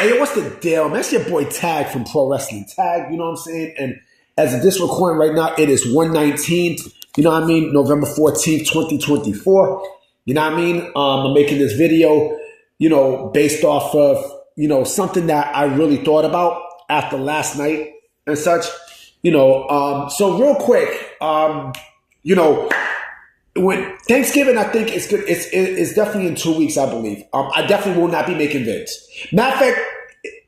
Hey, what's the deal, man? That's your boy Tag from Pro Wrestling Tag, you know what I'm saying? And as of this recording right now, it is 1/19, you know what I mean? November 14th, 2024. You know what I mean? I'm making this video, you know, based off of, you know, something that I really thought about after last night and such. You know, so real quick, you know, when Thanksgiving, I think it's good. It's definitely in 2 weeks, I believe. I definitely will not be making vids. Matter of fact,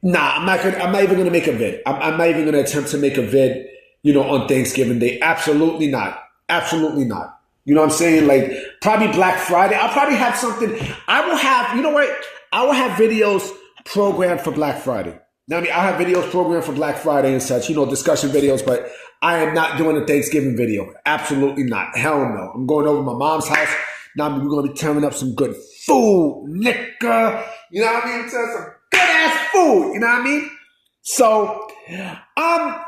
nah, I'm not even gonna make a vid. I'm not even gonna attempt to make a vid, you know, on Thanksgiving Day. Absolutely not. Absolutely not. You know what I'm saying? Like probably Black Friday. I'll probably have something. I will have. You know what? I will have videos programmed for Black Friday. Now, I mean, I'll have videos programmed for Black Friday and such. You know, discussion videos, but I am not doing a Thanksgiving video. Absolutely not. Hell no. I'm going over to my mom's house. Now we're going to be tearing up some good food, nigga. You know what I mean? Some good ass food. You know what I mean? So I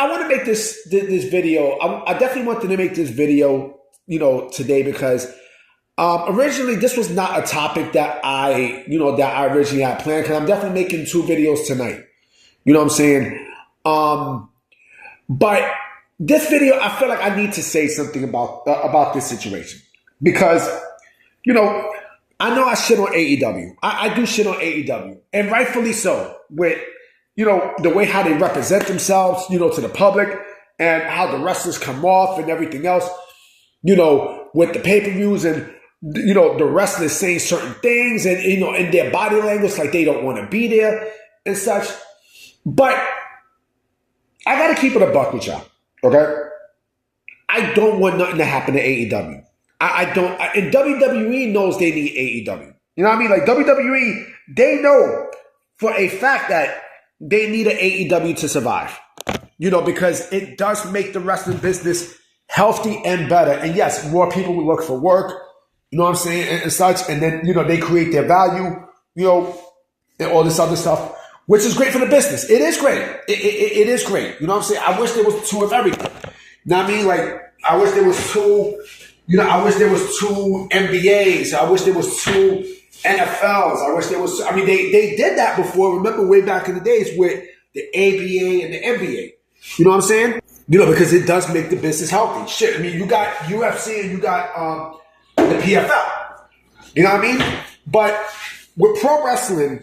want to make this video. I definitely wanted to make this video, you know, today because originally this was not a topic that I originally had planned. Because I'm definitely making 2 videos tonight. You know what I'm saying? But this video, I feel like I need to say something about this situation because, you know I shit on AEW. I do shit on AEW, and rightfully so. With, you know, the way how they represent themselves, you know, to the public, and how the wrestlers come off and everything else, you know, with the pay-per-views and, you know, the wrestlers saying certain things and, you know, in their body language, like they don't want to be there and such. But I got to keep it a buck with y'all, okay? I don't want nothing to happen to AEW. I don't, and WWE knows they need AEW. You know what I mean? Like WWE, they know for a fact that they need an AEW to survive, you know, because it does make the wrestling business healthy and better. And yes, more people will look for work, you know what I'm saying, and such. And then, you know, they create their value, you know, and all this other stuff, which is great for the business. It is great. It is great. You know what I'm saying? I wish there was 2 of everything. You know what I mean? Like, I wish there was 2, you know, I wish there was 2 NBAs. I wish there was 2 NFLs. I wish there was, I mean, they did that before. Remember way back in the days with the ABA and the NBA. You know what I'm saying? You know, because it does make the business healthy. Shit, I mean, you got UFC and you got the PFL. You know what I mean? But with pro wrestling,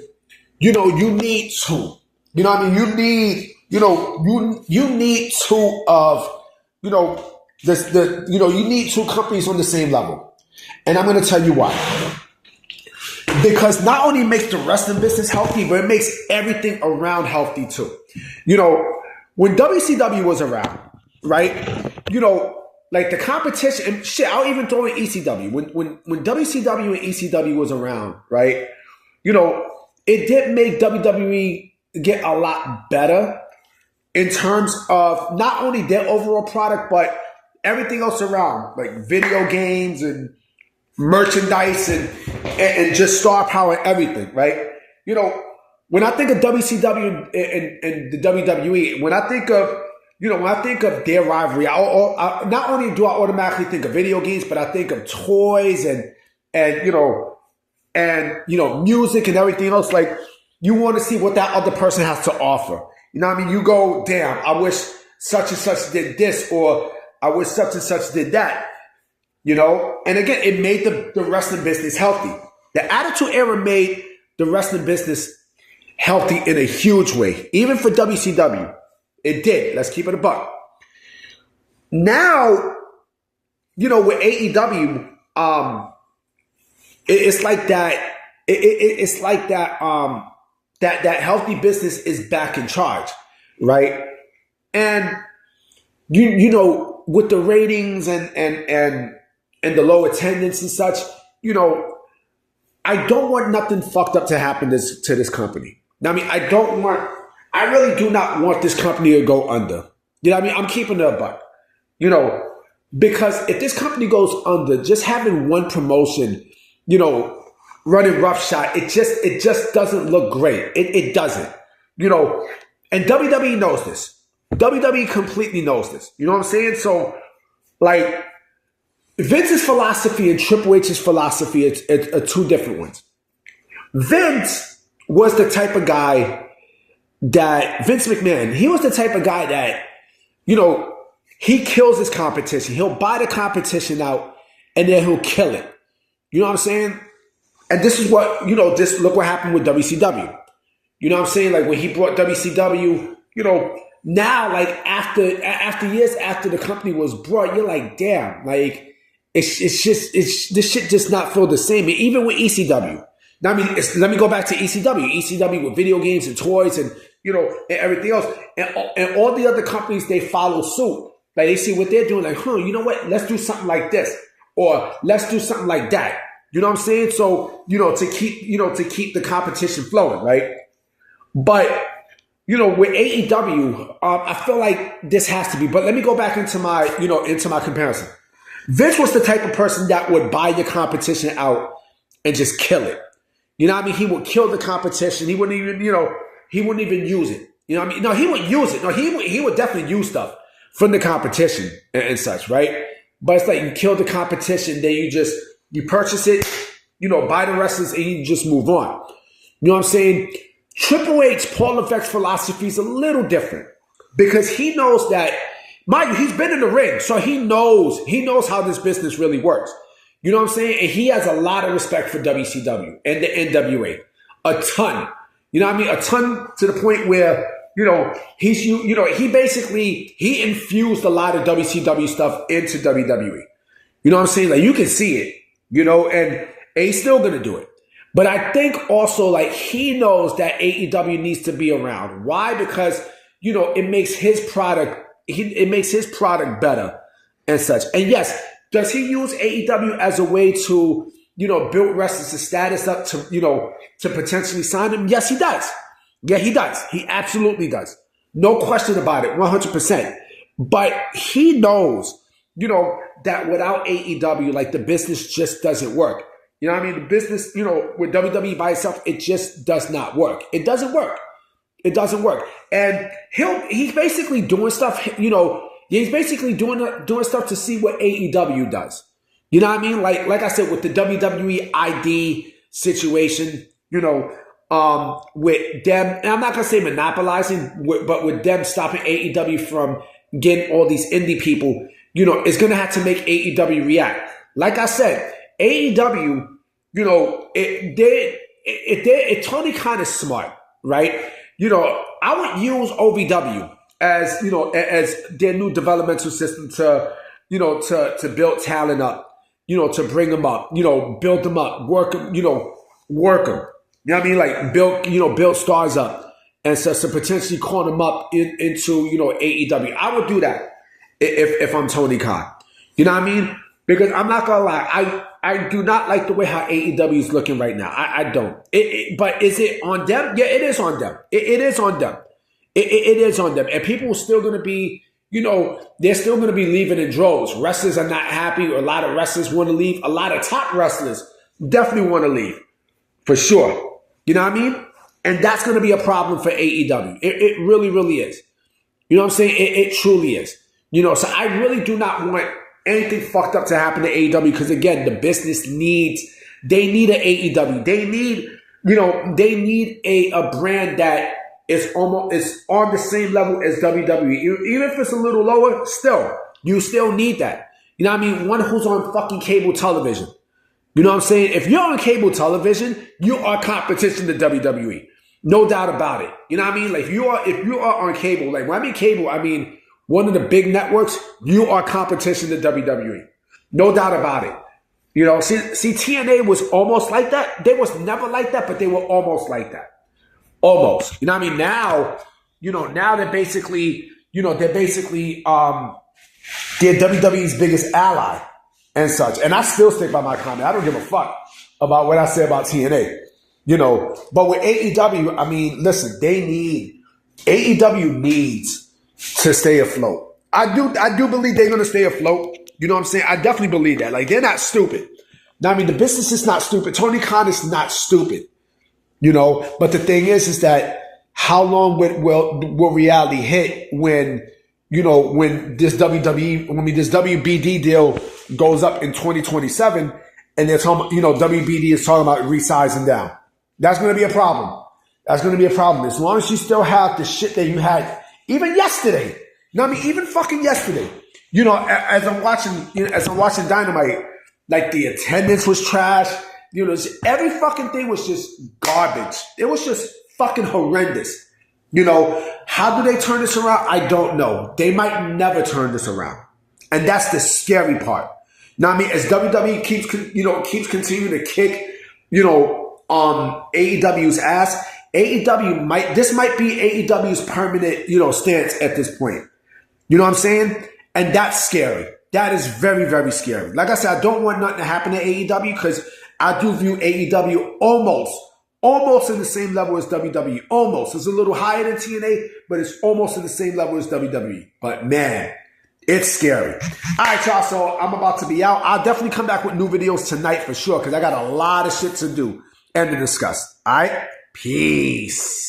you know, you need 2. You know what I mean? You need, you know, you need 2 of, you know, you know, you need 2 companies on the same level. And I'm going to tell you why. Because not only makes the wrestling business healthy, but it makes everything around healthy too. You know, when WCW was around, right? You know, like the competition, and shit, I'll even throw in ECW. When WCW and ECW was around, right? You know, it did make WWE get a lot better in terms of not only their overall product, but everything else around, like video games and merchandise and just star power and everything, right? You know, when I think of WCW and the WWE, when I think of, you know, when I think of their rivalry, I not only do I automatically think of video games, but I think of toys and you know, music and everything else. Like, you want to see what that other person has to offer. You know what I mean? You go, damn, I wish such and such did this, or I wish such and such did that. You know? And again, it made the wrestling business healthy. The Attitude Era made the wrestling business healthy in a huge way. Even for WCW. It did. Let's keep it a buck. Now, you know, with AEW, it's like that. It's like that. That healthy business is back in charge, right? And you know, with the ratings and the low attendance and such, you know, I don't want nothing fucked up to happen to this company. Now, I mean, I really do not want this company to go under. You know what I mean? I'm keeping it a buck. You know, because if this company goes under, just having one promotion, you know, running roughshod, it just doesn't look great. It doesn't. You know, and WWE knows this. WWE completely knows this. You know what I'm saying? So, like, Vince's philosophy and Triple H's philosophy are 2 different ones. Vince was the type of guy that Vince McMahon, he was the type of guy that, he kills his competition. He'll buy the competition out and then he'll kill it. You know what I'm saying? And this is what, look what happened with WCW. You know what I'm saying? Like when he brought WCW, now like after years after the company was brought, you're like, damn, like it's this shit just not feel the same. And even with ECW. Now, let me go back to ECW. ECW with video games and toys and, and everything else. And all the other companies, they follow suit. Like they see what they're doing, like, you know what? Let's do something like this. Or let's do something like that. You know what I'm saying? So, to keep the competition flowing, right? But, with AEW, I feel like this has to be. But let me go back into my comparison. Vince was the type of person that would buy your competition out and just kill it. You know what I mean? He would kill the competition. He wouldn't even, he wouldn't even use it. You know what I mean? No, he would use it. No, he would definitely use stuff from the competition and such, right? But it's like you kill the competition, then you purchase it, buy the wrestlers, and you just move on. You know what I'm saying? Triple H, Paul Levesque's philosophy is a little different because he knows that, mind you, he's been in the ring, so he knows how this business really works. You know what I'm saying? And he has a lot of respect for WCW and the NWA. A ton. You know what I mean? A ton to the point where, he infused a lot of WCW stuff into WWE. You know what I'm saying? Like you can see it, and he's still going to do it. But I think also like he knows that AEW needs to be around. Why? Because, it makes his product, better and such. And yes, does he use AEW as a way to, build wrestlers' status up to potentially sign them? Yes, he does. Yeah, he does. He absolutely does. No question about it, 100%. But he knows, that without AEW, like the business just doesn't work. You know what I mean? The business, with WWE by itself, it just does not work. It doesn't work. It doesn't work. And he's basically doing stuff, he's basically doing stuff to see what AEW does. You know what I mean? Like I said, with the WWE ID situation, with them, and I'm not going to say monopolizing, but with them stopping AEW from getting all these indie people, it's going to have to make AEW react. Like I said, AEW, it's totally kind of smart, right? I would use OVW as, as their new developmental system to build talent up, to bring them up, build them up, work them. You know what I mean? Like build stars up and so to potentially call them up into, AEW. I would do that if I'm Tony Khan. You know what I mean? Because I'm not gonna lie, I do not like the way how AEW is looking right now. I don't. But is it on them? Yeah, it is on them. It is on them. It is on them. And people are still going to be, they're still going to be leaving in droves. Wrestlers are not happy. A lot of wrestlers want to leave. A lot of top wrestlers definitely want to leave. For sure. You know what I mean? And that's going to be a problem for AEW. It really, really is. You know what I'm saying? It truly is. So I really do not want anything fucked up to happen to AEW because, again, the business they need an AEW. They need a brand that is on the same level as WWE. Even if it's a little lower, you still need that. You know what I mean? One who's on fucking cable television. You know what I'm saying? If you're on cable television, you are competition to WWE. No doubt about it. You know what I mean? Like if you are on cable, like when I mean cable, I mean one of the big networks, you are competition to WWE. No doubt about it. See, TNA was almost like that. They was never like that, but they were almost like that. Almost. You know what I mean? Now, now they're basically, they're WWE's biggest ally and such. And I still stick by my comment. I don't give a fuck about what I say about TNA. But with AEW, I mean, listen, AEW needs to stay afloat. I do believe they're going to stay afloat. You know what I'm saying? I definitely believe that. Like, they're not stupid. Now, I mean, the business is not stupid. Tony Khan is not stupid. But the thing is that how long will reality hit when this this WBD deal goes up in 2027 and they're talking, WBD is talking about resizing down. That's going to be a problem. That's going to be a problem. As long as you still have the shit that you had, even yesterday. You know what I mean? Even fucking yesterday. You know, as I'm watching Dynamite, like the attendance was trash. You know, every fucking thing was just garbage. It was just fucking horrendous. You know, how do they turn this around? I don't know. They might never turn this around. And that's the scary part. You know what I mean? As WWE keeps continuing to kick, AEW's ass, this might be AEW's permanent, stance at this point. You know what I'm saying? And that's scary. That is very, very scary. Like I said, I don't want nothing to happen to AEW because I do view AEW almost in the same level as WWE. Almost. It's a little higher than TNA, but it's almost in the same level as WWE. But man, it's scary. All right, y'all. So I'm about to be out. I'll definitely come back with new videos tonight for sure because I got a lot of shit to do and to discuss. All right? Peace.